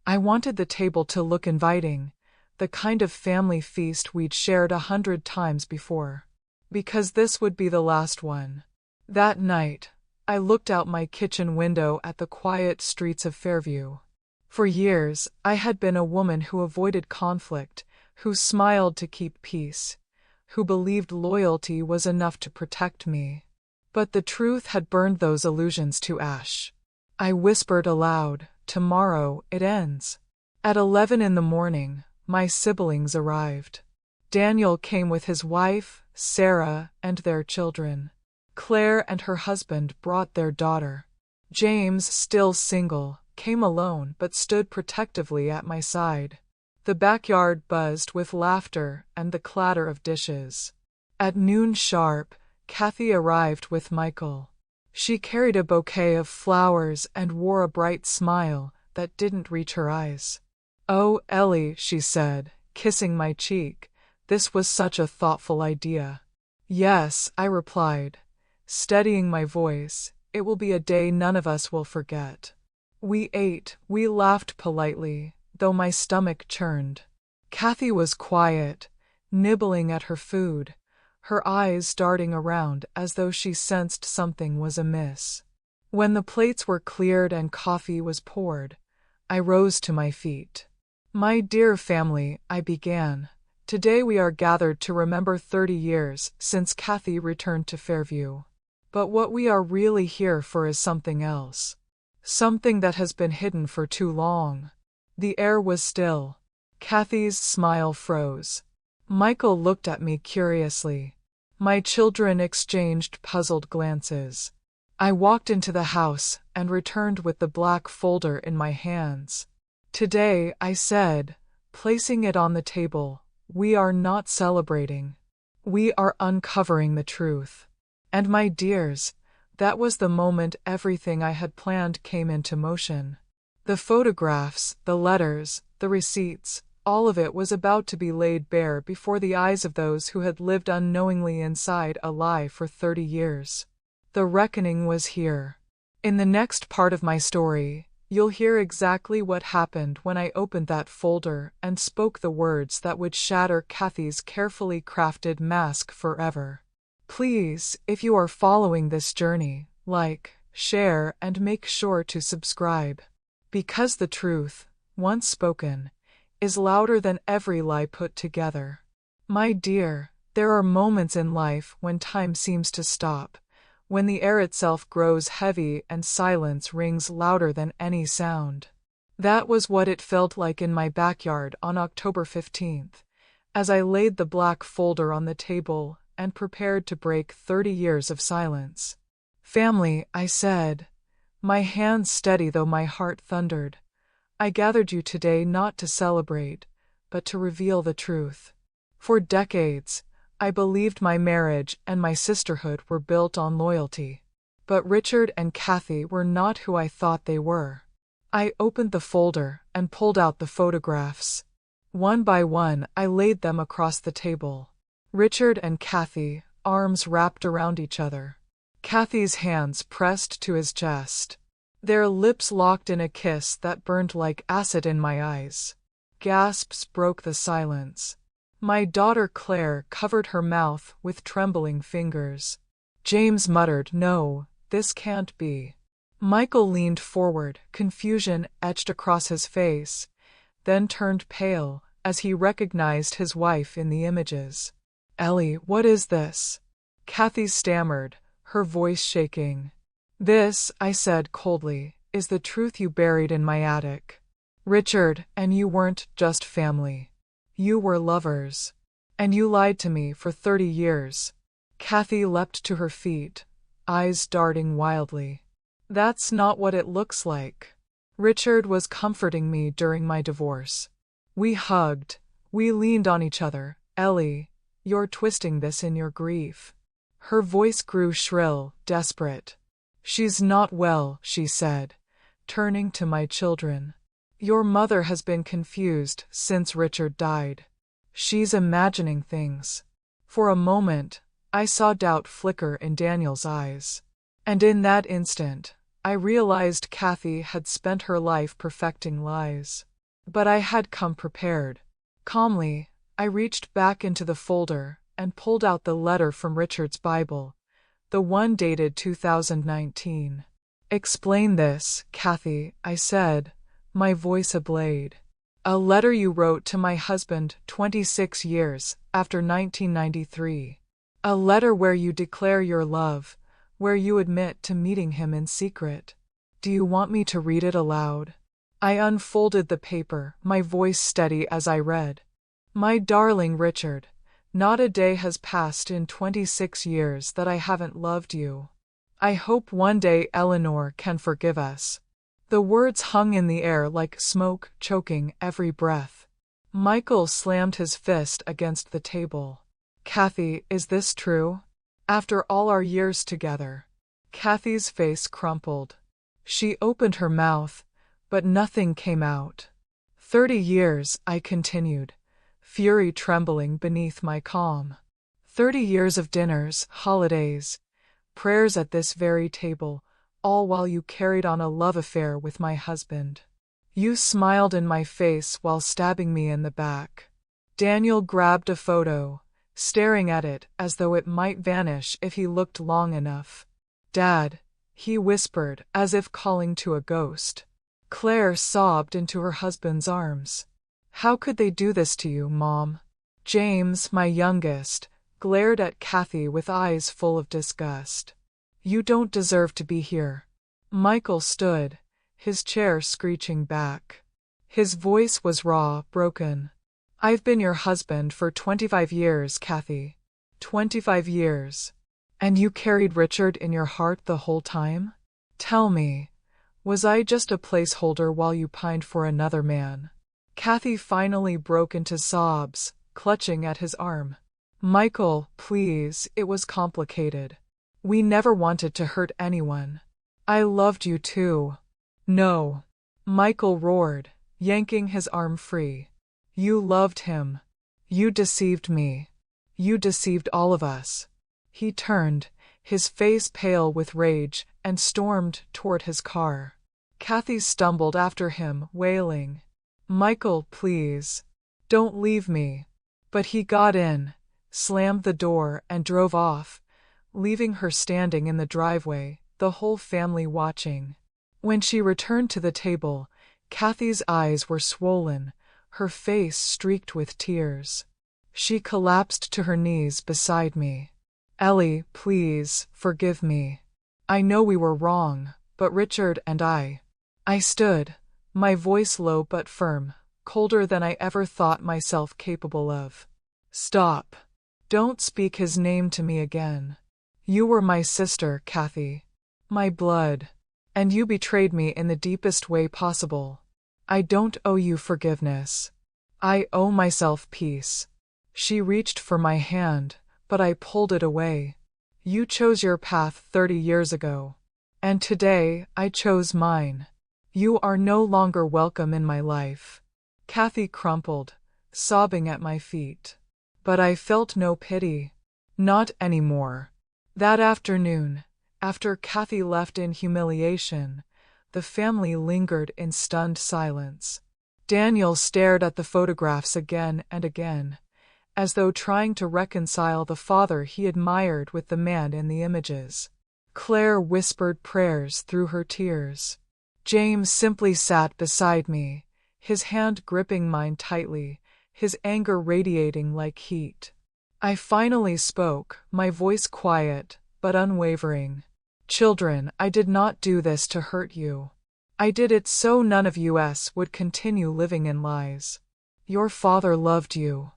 I wanted the table to look inviting, the kind of family feast we'd shared 100 times before. Because this would be the last one. That night, I looked out my kitchen window at the quiet streets of Fairview. For years, I had been a woman who avoided conflict, who smiled to keep peace, who believed loyalty was enough to protect me. But the truth had burned those illusions to ash. I whispered aloud, "Tomorrow it ends." At 11 in the morning, my siblings arrived. Daniel came with his wife, Sarah, and their children. Claire and her husband brought their daughter. James, still single, came alone but stood protectively at my side. The backyard buzzed with laughter and the clatter of dishes. At noon sharp, Kathy arrived with Michael. She carried a bouquet of flowers and wore a bright smile that didn't reach her eyes. "Oh, Ellie," she said, kissing my cheek, This was such a thoughtful idea. Yes, I replied, steadying my voice. It will be a day none of us will forget. We ate, we laughed politely, though my stomach churned. Kathy was quiet, nibbling at her food, her eyes darting around as though she sensed something was amiss. When the plates were cleared and coffee was poured, I rose to my feet. My dear family, I began, today we are gathered to remember 30 years since Kathy returned to Fairview. But what we are really here for is something else. Something that has been hidden for too long. The air was still. Kathy's smile froze. Michael looked at me curiously. My children exchanged puzzled glances. I walked into the house and returned with the black folder in my hands. Today, I said, placing it on the table, we are not celebrating. We are uncovering the truth. And my dears, that was the moment everything I had planned came into motion. The photographs, the letters, the receipts, all of it was about to be laid bare before the eyes of those who had lived unknowingly inside a lie for 30 years. The reckoning was here. In the next part of my story, you'll hear exactly what happened when I opened that folder and spoke the words that would shatter Kathy's carefully crafted mask forever. Please, if you are following this journey, like, share, and make sure to subscribe. Because the truth, once spoken, is louder than every lie put together. My dear, there are moments in life when time seems to stop, when the air itself grows heavy and silence rings louder than any sound. That was what it felt like in my backyard on October 15th, as I laid the black folder on the table and prepared to break 30 years of silence. Family, I said, my hands steady though my heart thundered. I gathered you today not to celebrate, but to reveal the truth. For decades, I believed my marriage and my sisterhood were built on loyalty. But Richard and Kathy were not who I thought they were. I opened the folder and pulled out the photographs. One by one, I laid them across the table. Richard and Kathy, arms wrapped around each other. Kathy's hands pressed to his chest. Their lips locked in a kiss that burned like acid in my eyes. Gasps broke the silence. My daughter Claire covered her mouth with trembling fingers. James muttered, "No, this can't be." Michael leaned forward, confusion etched across his face, then turned pale as he recognized his wife in the images. "Ellie, what is this?" Kathy stammered, her voice shaking. "This," I said coldly, "is the truth you buried in my attic. Richard and you weren't just family. You were lovers. And you lied to me for 30 years. Kathy leapt to her feet, eyes darting wildly. "That's not what it looks like. Richard was comforting me during my divorce. We hugged. We leaned on each other. Ellie, you're twisting this in your grief." Her voice grew shrill, desperate. "She's not well," she said, turning to my children. "Your mother has been confused since Richard died. She's imagining things." For a moment, I saw doubt flicker in Daniel's eyes. And in that instant, I realized Kathy had spent her life perfecting lies. But I had come prepared. Calmly, I reached back into the folder and pulled out the letter from Richard's Bible, the one dated 2019. "Explain this, Kathy," I said, my voice ablaze. "A letter you wrote to my husband 26 years after 1993. A letter where you declare your love, where you admit to meeting him in secret. Do you want me to read it aloud?" I unfolded the paper, my voice steady as I read. "My darling Richard, not a day has passed in 26 years that I haven't loved you. I hope one day Eleanor can forgive us." The words hung in the air like smoke, choking every breath. Michael slammed his fist against the table. "Kathy, is this true? After all our years together?" Kathy's face crumpled. She opened her mouth, but nothing came out. 30 years, I continued. fury trembling beneath my calm. 30 years of dinners, holidays, prayers at this very table, all while you carried on a love affair with my husband. You smiled in my face while stabbing me in the back. Daniel grabbed a photo, staring at it as though it might vanish if he looked long enough. Dad, he whispered, as if calling to a ghost. Claire sobbed into her husband's arms. How could they do this to you, Mom? James, my youngest, glared at Kathy with eyes full of disgust. You don't deserve to be here. Michael stood, his chair screeching back. His voice was raw, broken. I've been your husband for 25 years, Kathy. 25 years. And you carried Richard in your heart the whole time? Tell me, was I just a placeholder while you pined for another man? Kathy finally broke into sobs, clutching at his arm. Michael, please, it was complicated. We never wanted to hurt anyone. I loved you too. No. Michael roared, yanking his arm free. You loved him. You deceived me. You deceived all of us. He turned, his face pale with rage, and stormed toward his car. Kathy stumbled after him, wailing, Michael, please. Don't leave me. But he got in, slammed the door, and drove off, leaving her standing in the driveway, the whole family watching. When she returned to the table, Kathy's eyes were swollen, her face streaked with tears. She collapsed to her knees beside me. Ellie, please, forgive me. I know we were wrong, but Richard and I stood, my voice low but firm, colder than I ever thought myself capable of. Stop. Don't speak his name to me again. You were my sister, Kathy. My blood. And you betrayed me in the deepest way possible. I don't owe you forgiveness. I owe myself peace. She reached for my hand, but I pulled it away. You chose your path 30 years ago. And today, I chose mine. You are no longer welcome in my life. Kathy crumpled, sobbing at my feet. But I felt no pity. Not anymore. That afternoon, after Kathy left in humiliation, the family lingered in stunned silence. Daniel stared at the photographs again and again, as though trying to reconcile the father he admired with the man in the images. Claire whispered prayers through her tears. James simply sat beside me, his hand gripping mine tightly, his anger radiating like heat. I finally spoke, my voice quiet, but unwavering. Children, I did not do this to hurt you. I did it so none of us would continue living in lies. Your father loved you.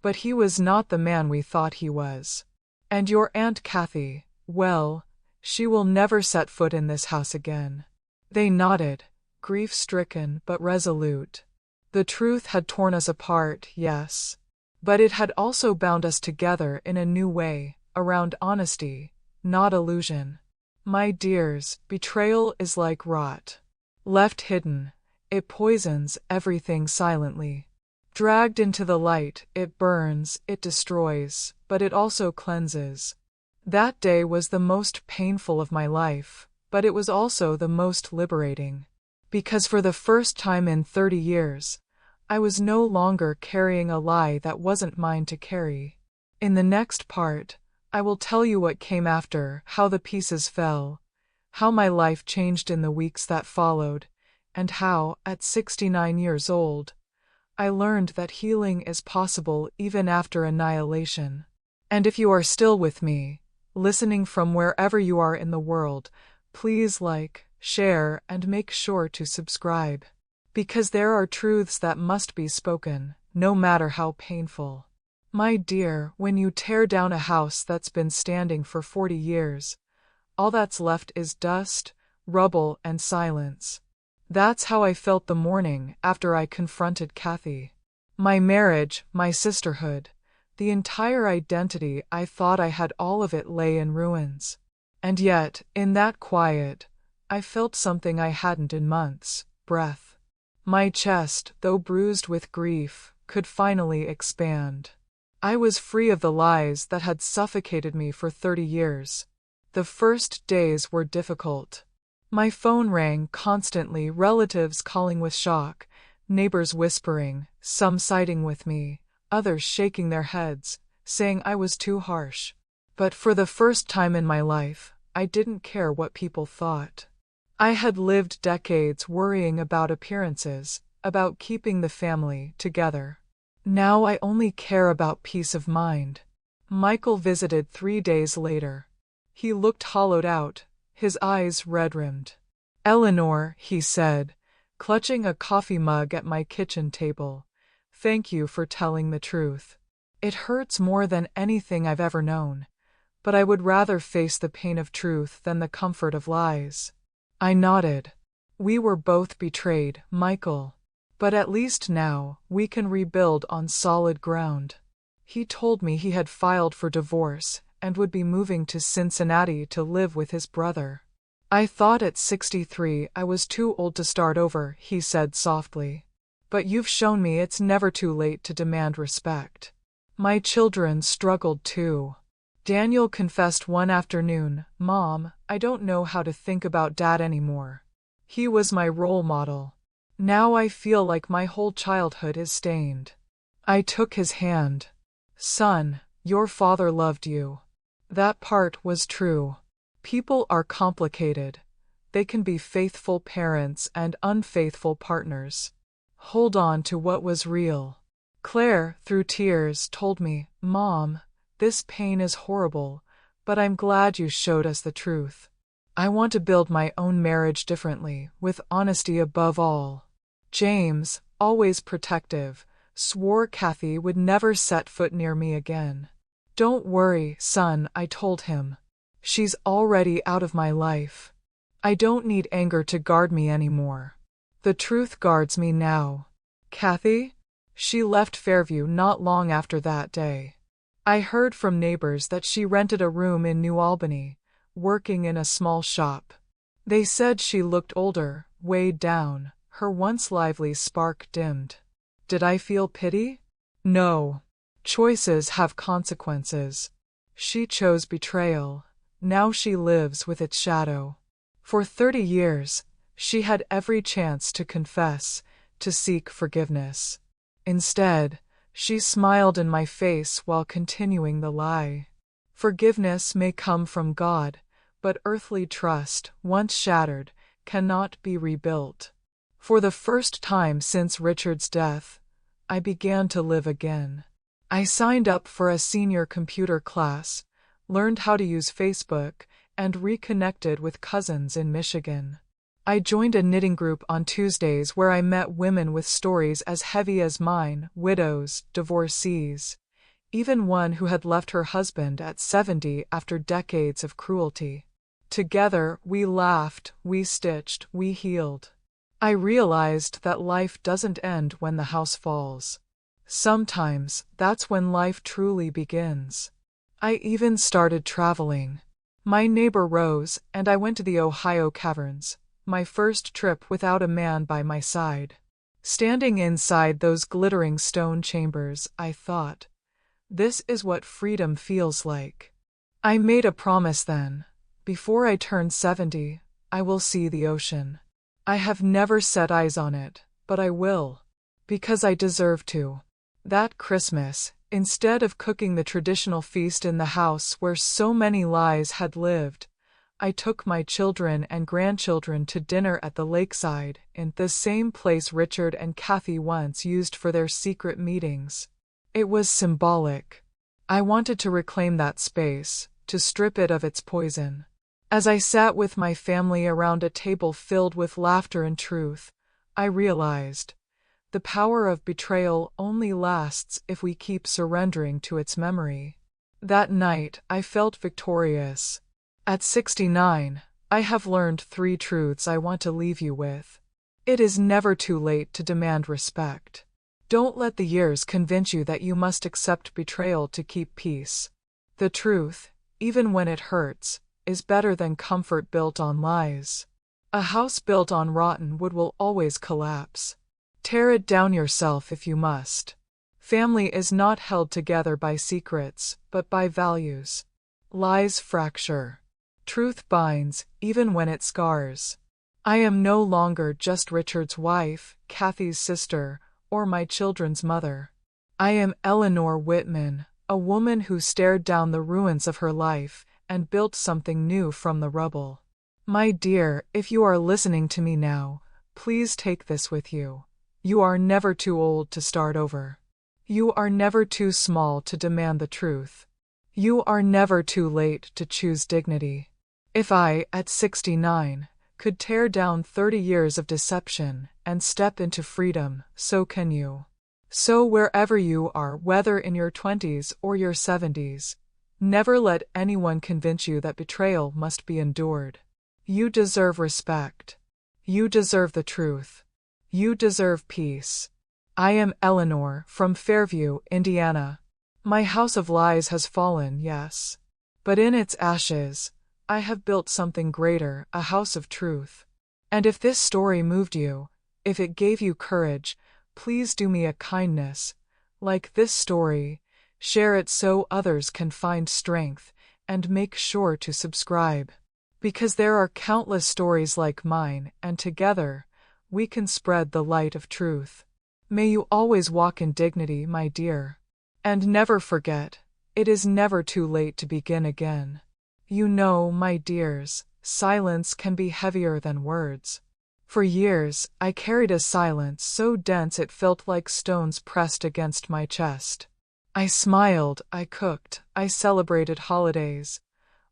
But he was not the man we thought he was. And your Aunt Kathy, well, she will never set foot in this house again. They nodded, grief-stricken but resolute. The truth had torn us apart, yes. But it had also bound us together in a new way, around honesty, not illusion. My dears, betrayal is like rot. Left hidden, it poisons everything silently. Dragged into the light, it burns, it destroys, but it also cleanses. That day was the most painful of my life, but it was also the most liberating. Because for the first time in 30 years, I was no longer carrying a lie that wasn't mine to carry. In the next part, I will tell you what came after, how the pieces fell, how my life changed in the weeks that followed, and how, at 69 years old, I learned that healing is possible even after annihilation. And if you are still with me, listening from wherever you are in the world, please like, share, and make sure to subscribe. Because there are truths that must be spoken, no matter how painful. My dear, when you tear down a house that's been standing for 40 years, all that's left is dust, rubble, and silence. That's how I felt the morning after I confronted Kathy. My marriage, my sisterhood, the entire identity I thought I had, all of it lay in ruins. And yet, in that quiet, I felt something I hadn't in months: breath. My chest, though bruised with grief, could finally expand. I was free of the lies that had suffocated me for 30 years. The first days were difficult. My phone rang constantly, relatives calling with shock, neighbors whispering, some siding with me, others shaking their heads, saying I was too harsh. But for the first time in my life, I didn't care what people thought. I had lived decades worrying about appearances, about keeping the family together. Now I only care about peace of mind. Michael visited 3 days later. He looked hollowed out, his eyes red-rimmed. "Eleanor," he said, clutching a coffee mug at my kitchen table, "thank you for telling the truth. It hurts more than anything I've ever known, but I would rather face the pain of truth than the comfort of lies." I nodded. "We were both betrayed, Michael. But at least now, we can rebuild on solid ground." He told me he had filed for divorce and would be moving to Cincinnati to live with his brother. "I thought at 63 I was too old to start over," he said softly. "But you've shown me it's never too late to demand respect." My children struggled too. Daniel confessed one afternoon, "Mom, I don't know how to think about Dad anymore. He was my role model. Now I feel like my whole childhood is stained." I took his hand. "Son, your father loved you." That part was true. People are complicated. They can be faithful parents and unfaithful partners. Hold on to what was real. Claire, through tears, told me, "Mom, this pain is horrible, but I'm glad you showed us the truth. I want to build my own marriage differently, with honesty above all." James, always protective, swore Kathy would never set foot near me again. "Don't worry, son," I told him. "She's already out of my life. I don't need anger to guard me anymore. The truth guards me now." Kathy? She left Fairview not long after that day. I heard from neighbors that she rented a room in New Albany, working in a small shop. They said she looked older, weighed down, her once lively spark dimmed. Did I feel pity? No. Choices have consequences. She chose betrayal. Now she lives with its shadow. For 30 years, she had every chance to confess, to seek forgiveness. Instead, she smiled in my face while continuing the lie. Forgiveness may come from God, but earthly trust, once shattered, cannot be rebuilt. For the first time since Richard's death, I began to live again. I signed up for a senior computer class, learned how to use Facebook, and reconnected with cousins in Michigan. I joined a knitting group on Tuesdays where I met women with stories as heavy as mine, widows, divorcees, even one who had left her husband at 70 after decades of cruelty. Together, we laughed, we stitched, we healed. I realized that life doesn't end when the house falls. Sometimes, that's when life truly begins. I even started traveling. My neighbor Rose and I went to the Ohio Caverns, my first trip without a man by my side. Standing inside those glittering stone chambers, I thought, this is what freedom feels like. I made a promise then. Before I turn 70, I will see the ocean. I have never set eyes on it, but I will. Because I deserve to. That Christmas, instead of cooking the traditional feast in the house where so many lies had lived, I took my children and grandchildren to dinner at the lakeside, in the same place Richard and Kathy once used for their secret meetings. It was symbolic. I wanted to reclaim that space, to strip it of its poison. As I sat with my family around a table filled with laughter and truth, I realized, the power of betrayal only lasts if we keep surrendering to its memory. That night, I felt victorious. At 69, I have learned 3 truths I want to leave you with. It is never too late to demand respect. Don't let the years convince you that you must accept betrayal to keep peace. The truth, even when it hurts, is better than comfort built on lies. A house built on rotten wood will always collapse. Tear it down yourself if you must. Family is not held together by secrets, but by values. Lies fracture. Truth binds, even when it scars. I am no longer just Richard's wife, Kathy's sister, or my children's mother. I am Eleanor Whitman, a woman who stared down the ruins of her life and built something new from the rubble. My dear, if you are listening to me now, please take this with you. You are never too old to start over. You are never too small to demand the truth. You are never too late to choose dignity. If I, at 69, could tear down 30 years of deception and step into freedom, so can you. So wherever you are, whether in your 20s or your 70s, never let anyone convince you that betrayal must be endured. You deserve respect. You deserve the truth. You deserve peace. I am Eleanor from Fairview, Indiana. My house of lies has fallen, yes. But in its ashes, I have built something greater, a house of truth. And if this story moved you, if it gave you courage, please do me a kindness. Like this story, share it so others can find strength, and make sure to subscribe. Because there are countless stories like mine, and together, we can spread the light of truth. May you always walk in dignity, my dear. And never forget, it is never too late to begin again. You know, my dears, silence can be heavier than words. For years, I carried a silence so dense it felt like stones pressed against my chest. I smiled, I cooked, I celebrated holidays,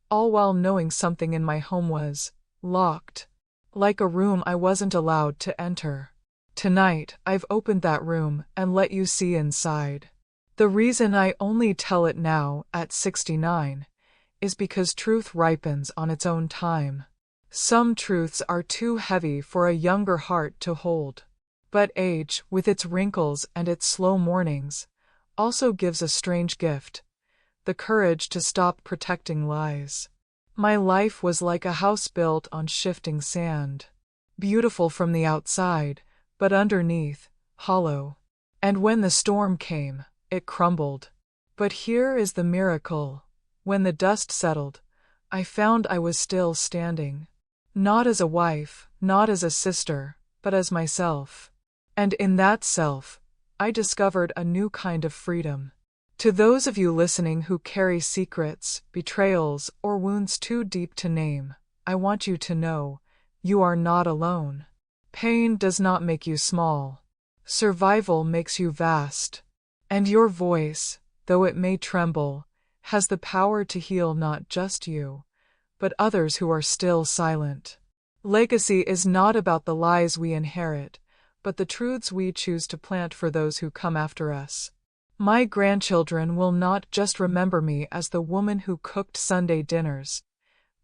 all while knowing something in my home was locked, like a room I wasn't allowed to enter. Tonight, I've opened that room and let you see inside. The reason I only tell it now, at 69, is because truth ripens on its own time. Some truths are too heavy for a younger heart to hold. But age, with its wrinkles and its slow mornings, also gives a strange gift: the courage to stop protecting lies. My life was like a house built on shifting sand. Beautiful from the outside, but underneath, hollow. And when the storm came, it crumbled. But here is the miracle. When the dust settled, I found I was still standing. Not as a wife, not as a sister, but as myself. And in that self, I discovered a new kind of freedom. To those of you listening who carry secrets, betrayals, or wounds too deep to name, I want you to know, you are not alone. Pain does not make you small. Survival makes you vast. And your voice, though it may tremble, has the power to heal not just you, but others who are still silent. Legacy is not about the lies we inherit, but the truths we choose to plant for those who come after us. My grandchildren will not just remember me as the woman who cooked Sunday dinners.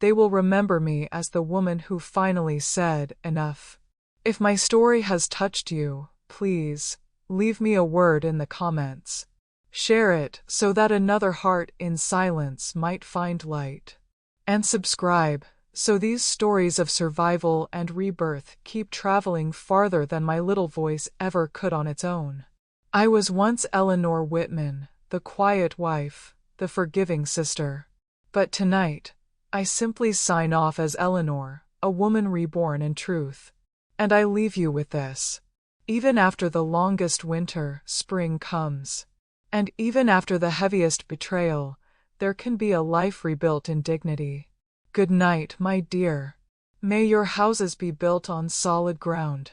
They will remember me as the woman who finally said, enough. If my story has touched you, please, leave me a word in the comments. Share it so that another heart in silence might find light. And subscribe, so these stories of survival and rebirth keep traveling farther than my little voice ever could on its own. I was once Eleanor Whitman, the quiet wife, the forgiving sister. But tonight, I simply sign off as Eleanor, a woman reborn in truth. And I leave you with this. Even after the longest winter, spring comes. And even after the heaviest betrayal, there can be a life rebuilt in dignity. Good night, my dear. May your houses be built on solid ground.